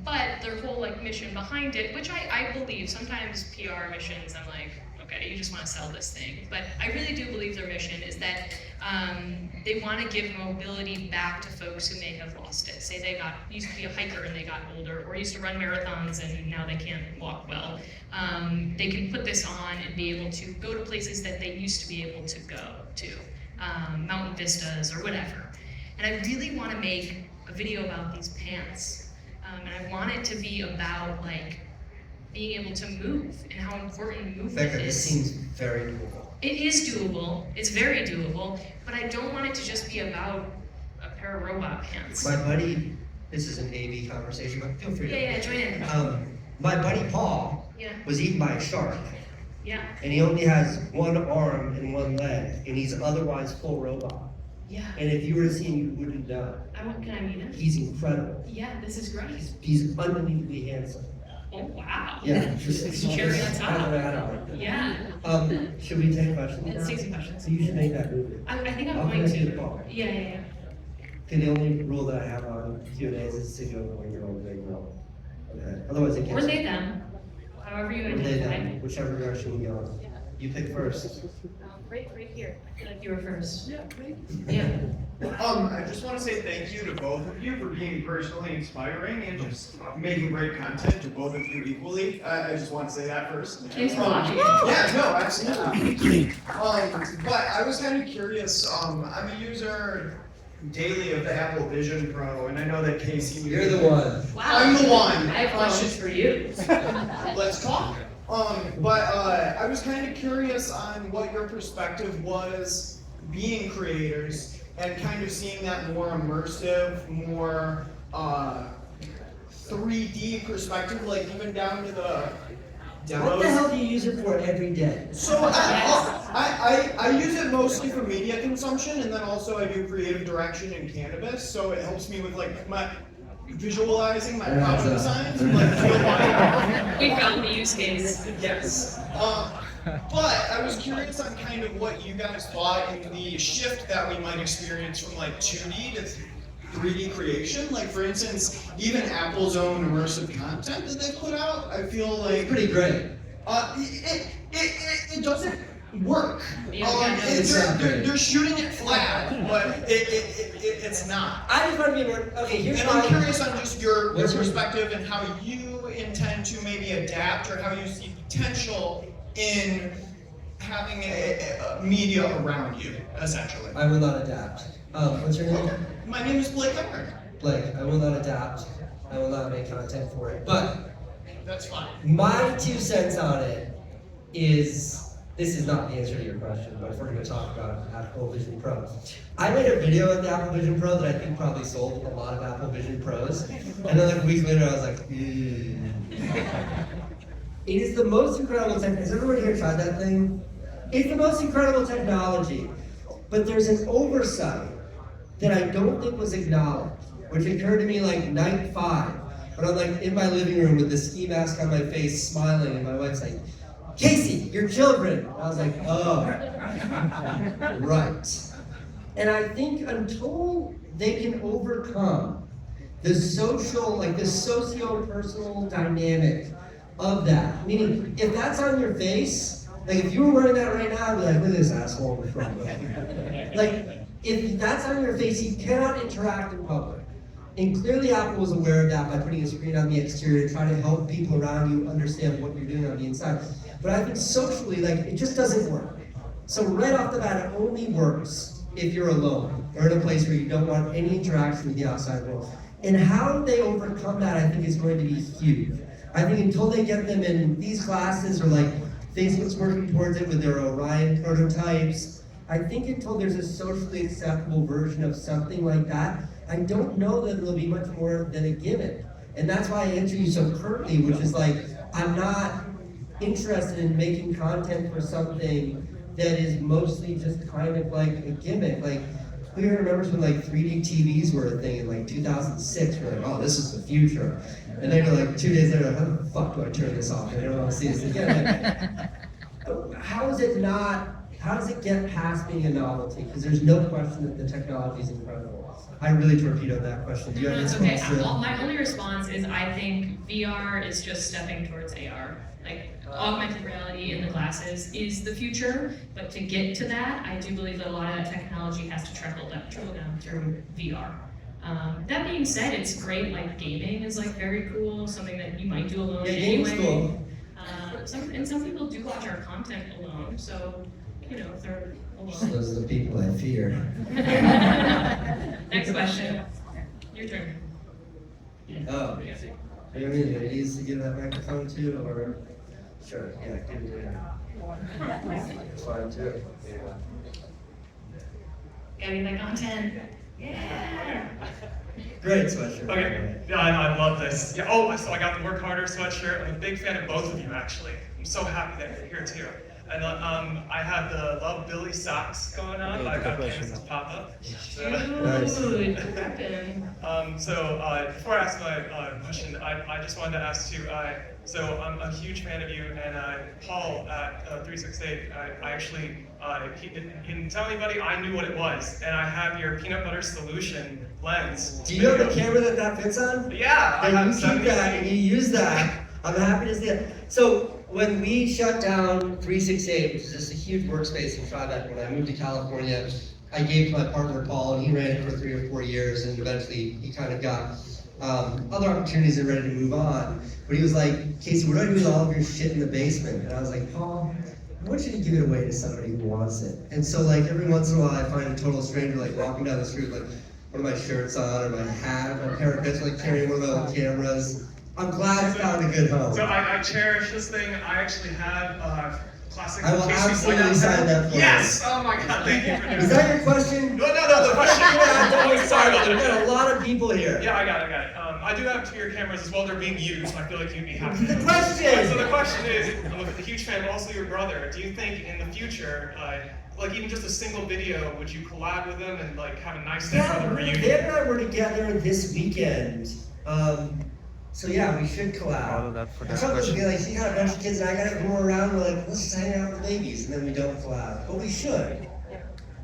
But their whole like mission behind it, which I believe, sometimes PR missions, I'm like, okay, you just want to sell this thing. But I really do believe their mission is that they want to give mobility back to folks who may have lost it. Say they used to be a hiker and they got older, or used to run marathons and now they can't walk well. They can put this on and be able to go to places that they used to be able to go to, mountain vistas or whatever. And I really want to make a video about these pants. And I want it to be about like being able to move and how important movement Becca, is. this seems very doable. It is doable. It's very doable. But I don't want it to just be about a pair of robot pants. My buddy, this is an AV conversation, but feel free to. Yeah, join in. My buddy Paul Yeah. was eaten by a shark. Yeah. And he only has one arm and one leg, and he's otherwise full robot. Yeah. And if you were to see him, you wouldn't know. Can I meet him? He's incredible. Yeah, this is great. He's unbelievably handsome. Oh, wow. Yeah. Cherry on top. Add-on. Yeah. Should we take questions? Let's take some questions. So you should make that movie. I think I'm I'll going connect you to. to Paul. Yeah. Okay, the only rule that I have on Q&As is to go when you're over there, okay. Otherwise it Or gets. they them. However you Or they identify. them, whichever direction you go. You pick first. Right here. I feel like you were first. Yeah, great. Yeah. I just want to say thank you to both of you for being personally inspiring and just making great content to both of you equally. I just want to say that first. Thanks for watching. Yeah, no, absolutely. But I was kind of curious. I'm a user daily of the Apple Vision Pro, and I know that Casey. You're the one. Wow. I'm the one. I have questions for you. Let's talk. But I was kind of curious on what your perspective was being creators and kind of seeing that more immersive, more 3D perspective, like even down to the demos. What the hell do you use it for every day? So I use it mostly for media consumption, and then also I do creative direction in cannabis, so it helps me with like my visualizing my product designs and like feel my We found the use case. yes. But I was curious on kind of what you guys thought in the shift that we might experience from like 2D to 3D creation. Like for instance, even Apple's own immersive content that they put out, I feel like Pretty great. it doesn't work. They're shooting it flat, but it's not. I just want to be more, okay, here's And my. I'm curious on just your What's your- perspective and how you intend to maybe adapt or how you see potential in having a media around you, essentially. I will not adapt. What's your name? My name is Blake Emmerich. Blake, I will not adapt. I will not make content for it. But That's fine. my 2 cents on it is, this is not the answer to your question, but if we're going to talk about Apple Vision Pro. I made a video of the Apple Vision Pro that I think probably sold a lot of Apple Vision Pros. And then like a week later I was like, It is the most incredible technology. Has everybody here tried that thing? It's the most incredible technology. But there's an oversight that I don't think was acknowledged, which occurred to me like night 5. But I'm like in my living room with the ski mask on my face, smiling, and my wife's like, Casey, your children. I was like, oh, right. And I think until they can overcome the social, like the socio-personal dynamic of that, meaning if that's on your face, like if you were wearing that right now, I'd be like, look at this asshole in front of me. Like, if that's on your face, you cannot interact in public. And clearly Apple was aware of that by putting a screen on the exterior, trying to help people around you understand what you're doing on the inside. But I think socially, like, it just doesn't work. So right off the bat, it only works if you're alone, or in a place where you don't want any interaction with the outside world. And how they overcome that, I think, is going to be huge. I think until they get them in these classes, or like Facebook's working towards it with their Orion prototypes, I think until there's a socially acceptable version of something like that, I don't know that it'll be much more than a gimmick. And that's why I answer you so curtly, which is like, I'm not interested in making content for something that is mostly just kind of like a gimmick. Like, who here remembers when like 3D TVs were a thing in like 2006? We're like, oh, this is the future. And then you're like 2 days later, how the fuck do I turn this off? I don't want to see this again. Like, how is it not, how does it get past being a novelty? Because there's no question that the technology is incredible. I really torpedoed that question. Do you have a That's okay. response to that? My only response is I think VR is just stepping towards AR. Like, augmented reality in the glasses is the future, but to get to that, I do believe that a lot of that technology has to trickle down through VR. That being said, it's great, like gaming is like very cool, something that you might do alone Yeah, anyway. gaming's cool. Some people do watch our content alone, so, you know, if they're alone. Those are the people I fear. Next question. Your turn. Oh. Are you ready? Do I need to give that microphone to, or? Sure, yeah, give it to It's fine too. Gotta get that content. Yeah. Great sweatshirt. Okay, yeah, I love this. Yeah. Oh, so I got the Work Harder sweatshirt. I'm a big fan of both of you, actually. I'm so happy that you're here too. And I have the Love Billy socks going on. I got Kansas pop-up. So, Dude, reppin'. Before I ask my question, I just wanted to ask you. So I'm a huge fan of you, and Paul at 368. I actually he didn't tell anybody. I knew what it was, and I have your peanut butter solution lens. Do you know the camera that fits on? Yeah, I And have you keep that and you use that. I'm happy to see it. So when we shut down 368, which is just a huge workspace in Tribeca, when I moved to California, I gave to my partner Paul, and he ran it for 3 or 4 years, and eventually he kind of got other opportunities and ready to move on. But he was like, Casey, what do I do with all of your shit in the basement? And I was like, Paul, I want you to give it away to somebody who wants it. And so like every once in a while I find a total stranger like walking down the street with like one of my shirts on, or my hat, or my pair of pants, like carrying one of my old cameras. I'm glad I found a good home. So I cherish this thing. I actually have classic. I will Casey absolutely whiteout sign pen. that for you. Yes! Oh my god, thank you for doing Is that your question? No, the question. Yeah, Sorry about We've that. got a lot of people here. Yeah, I got it. I do have 2 of your cameras as well. They're being used. I feel like you'd be happy. The question! So the question is, I'm a huge fan, but also your brother. Do you think in the future, like even just a single video, would you collab with them and like have a nice stepbrother reunion? Dad and I were together this weekend. So yeah, we should collab. I thought this would be like, she got a bunch of kids and I got a more around, we're like, let's just hang out with the babies, and then we don't collab. But we should.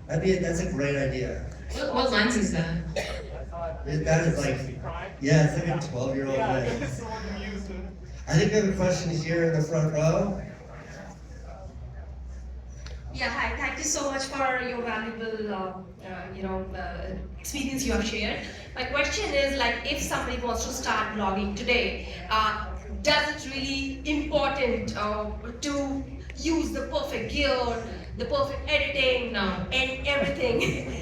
That's a great idea. What lens is that? That is like, yeah, it's like a 12-year-old lens. I think we have a question here in the front row. Yeah, hi. Thank you so much for your valuable, experience you have shared. My question is, like, if somebody wants to start blogging today, does it really important to use the perfect gear, the perfect editing, and everything?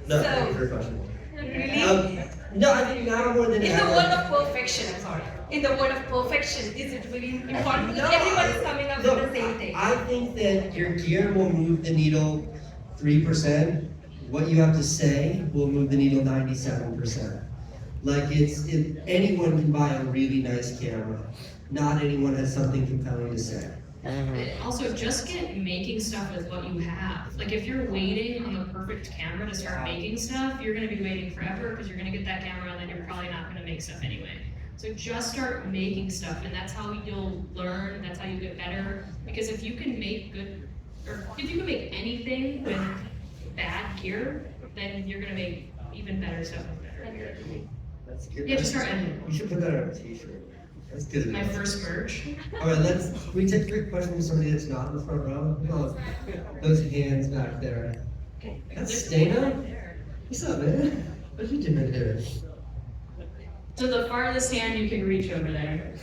No, So, thank you for your question. really, No, I think now more than in the ever. world of perfection, I'm sorry. In the world of perfection, is it really important? Because No, everyone is coming up look, with the same thing. I think that your gear will move the needle 3%. What you have to say will move the needle 97%. Like anyone can buy a really nice camera. Not anyone has something compelling to say. Also, just get making stuff with what you have. Like if you're waiting on the perfect camera to start making stuff, you're gonna be waiting forever because you're gonna get that camera and then you're probably not gonna make stuff anyway. So just start making stuff, and that's how you'll learn, that's how you get better. Because if you can make anything with bad gear, then you're gonna make even better stuff with better gear. That's good. Yeah, just start editing. We should put that on a t-shirt. That's good. My first merge. All right, can we take a quick question from somebody that's not in the front row? Oh, those hands back there. That's Dana? What's up, man? What you doing here? So the farthest hand you can reach over there.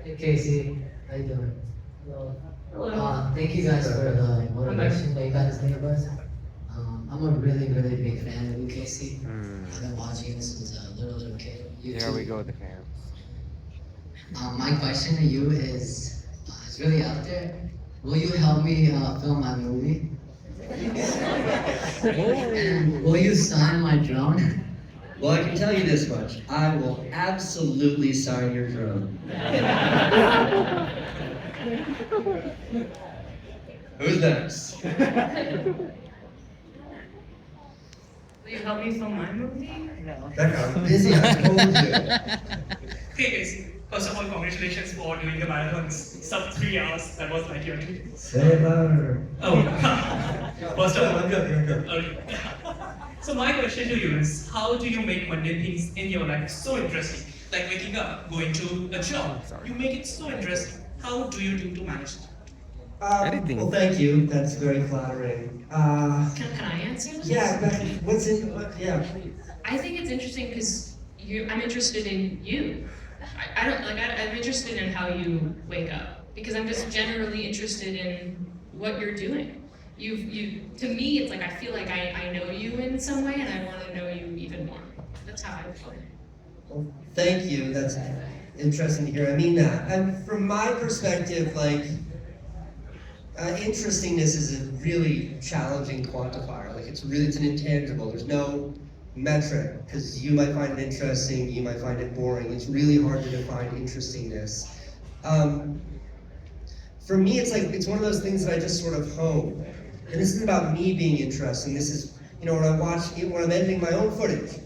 Hey Casey, how you doing? Hello. Thank you guys for the motivation that you guys gave us. I'm a really, really big fan of you, Casey. I've been watching you since a little kid. There we go with the fans. My question to you is, it's really out there. Will you help me film my movie? And will you sign my drone? Well, I can tell you this much. I will absolutely sign your drone. Who's next? Will you help me film my movie? Becca, I'm busy, I told you. Hey Casey, first of all, congratulations for doing the marathons sub 3 hours. That was like your dream. Say it louder. Oh, first of all, I'm good. okay. So my question to you is, how do you make mundane things in your life so interesting? Like waking up, going to a job. You make it so interesting. How do you do to manage it? Anything. Well, thank you. That's very flattering. Can I answer this? Yeah, Becca, yeah. I think it's interesting because I'm interested in you. I'm interested in how you wake up because I'm just generally interested in what you're doing. To me, it's like I feel like I know you in some way and I want to know you even more. That's how I feel. Well, thank you. That's interesting to hear. I mean that. And from my perspective, interestingness is a really challenging quantifier. Like it's an intangible. There's no metric, because you might find it interesting, you might find it boring. It's really hard to define interestingness. For me, it's one of those things that I just sort of hone. And this isn't about me being interesting. This is, when I'm editing my own footage,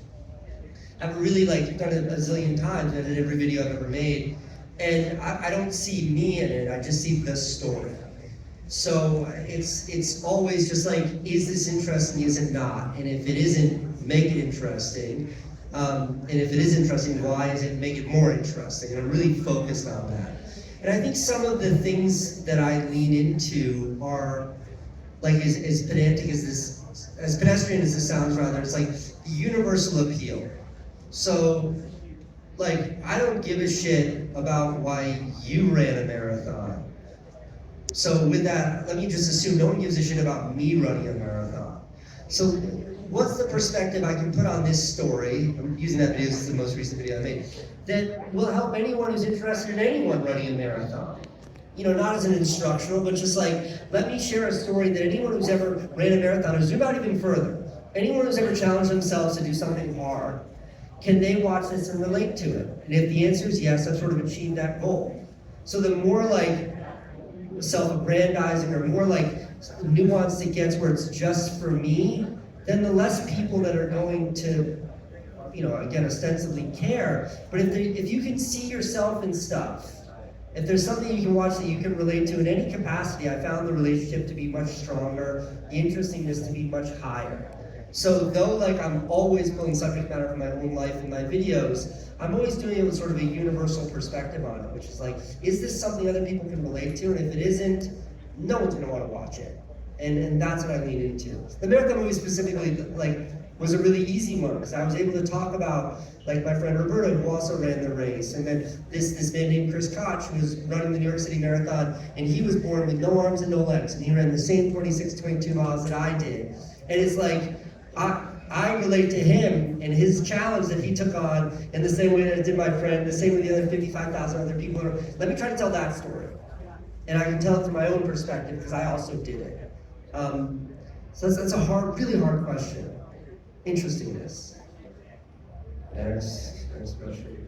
I've really done it a zillion times, edited every video I've ever made, and I don't see me in it, I just see the story. So it's always just is this interesting, is it not? And if it isn't, make it interesting. And if it is interesting, why is it make it more interesting? And I'm really focused on that. And I think some of the things that I lean into are, as pedantic as this, as pedestrian as this sounds rather, it's the universal appeal. So, I don't give a shit about why you ran a marathon. So with that, let me just assume no one gives a shit about me running a marathon. So what's the perspective I can put on this story, I'm using that video, this is the most recent video I made, that will help anyone who's interested in anyone running a marathon? Not as an instructional, but just let me share a story that anyone who's ever ran a marathon, or zoom out even further, anyone who's ever challenged themselves to do something hard, can they watch this and relate to it? And if the answer is yes, I've sort of achieved that goal. So the more self-aggrandizing or more nuanced it gets where it's just for me, then the less people that are going to, again, ostensibly care. But if you can see yourself in stuff, if there's something you can watch that you can relate to in any capacity, I found the relationship to be much stronger, the interestingness to be much higher. So though I'm always pulling subject matter from my own life in my videos, I'm always doing it with sort of a universal perspective on it, which is this something other people can relate to? And if it isn't, no one's gonna wanna watch it. And that's what I lean into. The marathon movie specifically, was a really easy one, because I was able to talk about, my friend Roberta, who also ran the race, and then this man named Chris Koch, who was running the New York City Marathon, and he was born with no arms and no legs, and he ran the same 26.2 miles that I did. And it's I relate to him and his challenge that he took on in the same way that I did my friend, the same way the other 55,000 other people are. Let me try to tell that story. And I can tell it from my own perspective because I also did it. So that's a really hard question. Interestingness. There's question.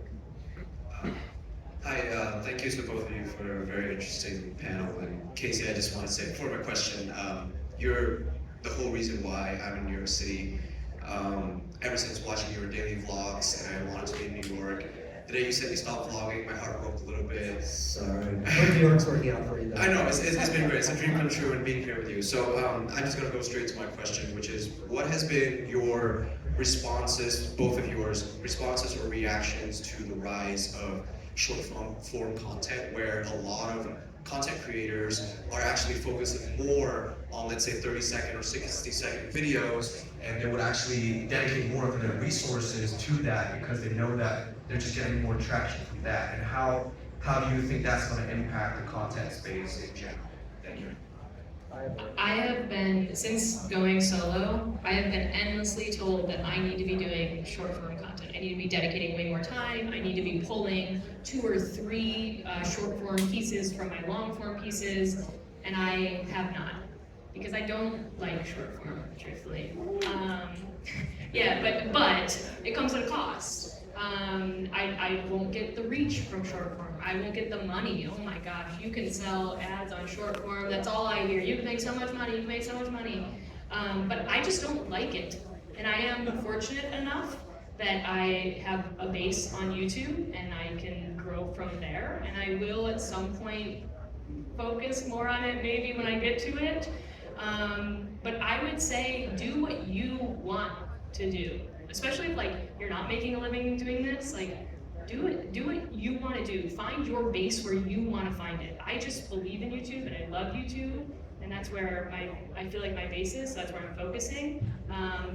Hi, thank you to both of you for a very interesting panel. And Casey, I just want to say, before my question, you're the whole reason why I'm in New York City. Ever since watching your daily vlogs, and I wanted to be in New York. The day you said you stopped vlogging, my heart broke a little bit. Sorry. New York's working out for you though. I know, it's been great. It's a dream come true and being here with you. So I'm just going to go straight to my question, which is, what has been your responses, both of yours, responses or reactions to the rise of short form content, where a lot of content creators are actually focusing more on, let's say, 30-second or 60-second videos, and they would actually dedicate more of their resources to that because they know that they're just getting more traction from that. And how do you think that's going to impact the content space in general? Thank you. I have been, since going solo, I have been endlessly told that I need to be doing short form content. I need to be dedicating way more time. I need to be pulling 2 or 3 short form pieces from my long form pieces, and I have not, because I don't like short form, truthfully. Yeah, but it comes at a cost. I won't get the reach from short form. I won't get the money. Oh my gosh, you can sell ads on short form. That's all I hear. You can make so much money, you can make so much money. But I just don't like it. And I am fortunate enough that I have a base on YouTube and I can grow from there. And I will at some point focus more on it maybe when I get to it. But I would say do what you want to do. Especially if you're not making a living doing this, do what you want to do. Find your base where you want to find it. I just believe in YouTube and I love YouTube, and that's where I feel like my base is, so that's where I'm focusing.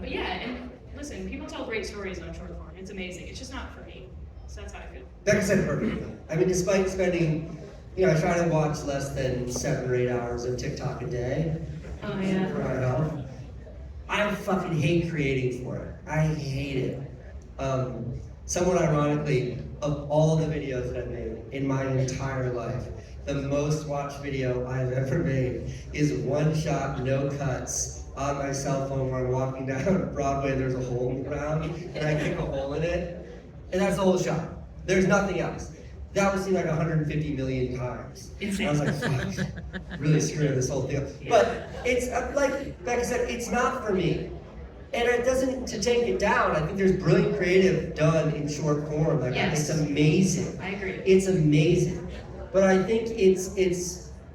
But yeah, and listen, people tell great stories on short form. It's amazing. It's just not for me. So that's how I feel. Becca said perfectly. I mean, despite spending, I try to watch less than 7 or 8 hours of TikTok a day. Oh yeah. For my health. I fucking hate creating for it. I hate it. Somewhat ironically, of all the videos that I've made in my entire life, the most watched video I've ever made is one shot, no cuts on my cell phone where I'm walking down Broadway, there's a hole in the ground, and I kick a hole in it, and that's the whole shot. There's nothing else. That was seen like 150 million times. I was like, fuck, really screwing this whole thing up. But it's, like Becca said, it's not for me. And it doesn't, to take it down, I think there's brilliant creative done in short form. Like, Yes. it's amazing. I agree. It's amazing. But I think it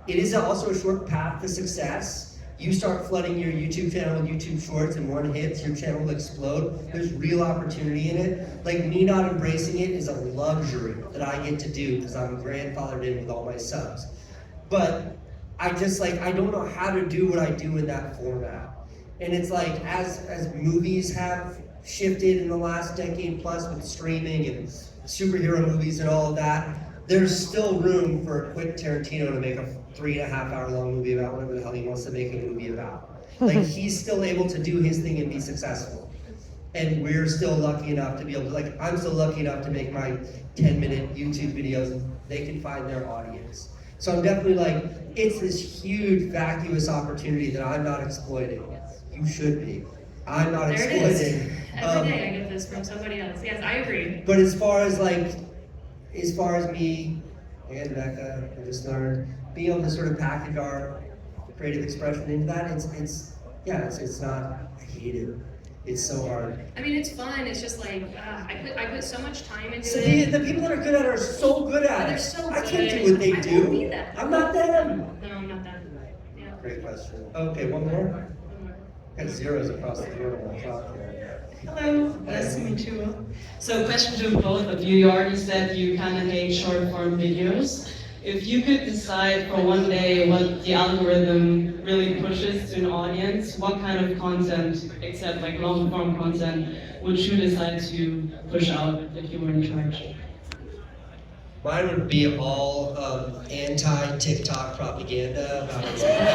is also a short path to success. You start flooding your YouTube channel with YouTube Shorts and one hits, your channel will explode. There's real opportunity in it. Like, me not embracing it is a luxury that I get to do because I'm grandfathered in with all my subs. But I just like, I don't know how to do what I do in that format. And it's like, as movies have shifted in the last decade plus with streaming and superhero movies and all of that, there's still room for a quick Tarantino to make a 3.5 hour long movie about whatever the hell he wants to make a movie about. Like, he's still able to do his thing and be successful. And we're still lucky enough to be able to, like, I'm still lucky enough to make my 10-minute YouTube videos and they can find their audience. So I'm definitely like, it's this huge vacuous opportunity that I'm not exploiting. You should be. I'm not There it is. exploiting. Every day I get this from somebody else. Yes, I agree. But as far as me and Becca, I just learned being able to sort of package our creative expression into that. It's not. I hate it. It's so hard. I mean, it's fun. It's just like I put so much time into So it. the people that are good at it are so good at it. They're so I can't good. do what they I do. won't be that. I'm not them. No, I'm not that. Yeah. Great question. Okay, one more. Got zeros across the board on my clock here. Hello, nice to meet you all. So question to both of you. You already said you kind of hate short form videos. If you could decide for one day what the algorithm really pushes to an audience, what kind of content, except like long form content, would you decide to push out if you were in charge? Mine would be all anti-TikTok propaganda about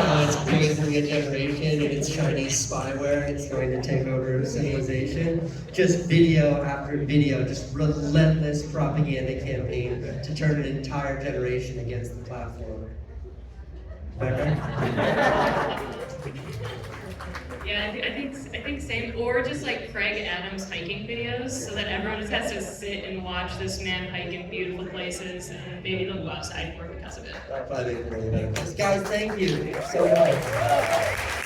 how it's poisoning a generation and it's Chinese spyware. It's going to take over civilization. Just video after video, just relentless propaganda campaign to turn an entire generation against the platform. Becca? Yeah, I think same. Or just like Craig Adams hiking videos, so that everyone just has to sit and watch this man hike in beautiful places, and maybe they'll go outside more because of it. That probably makes really better. Guys, thank you so much.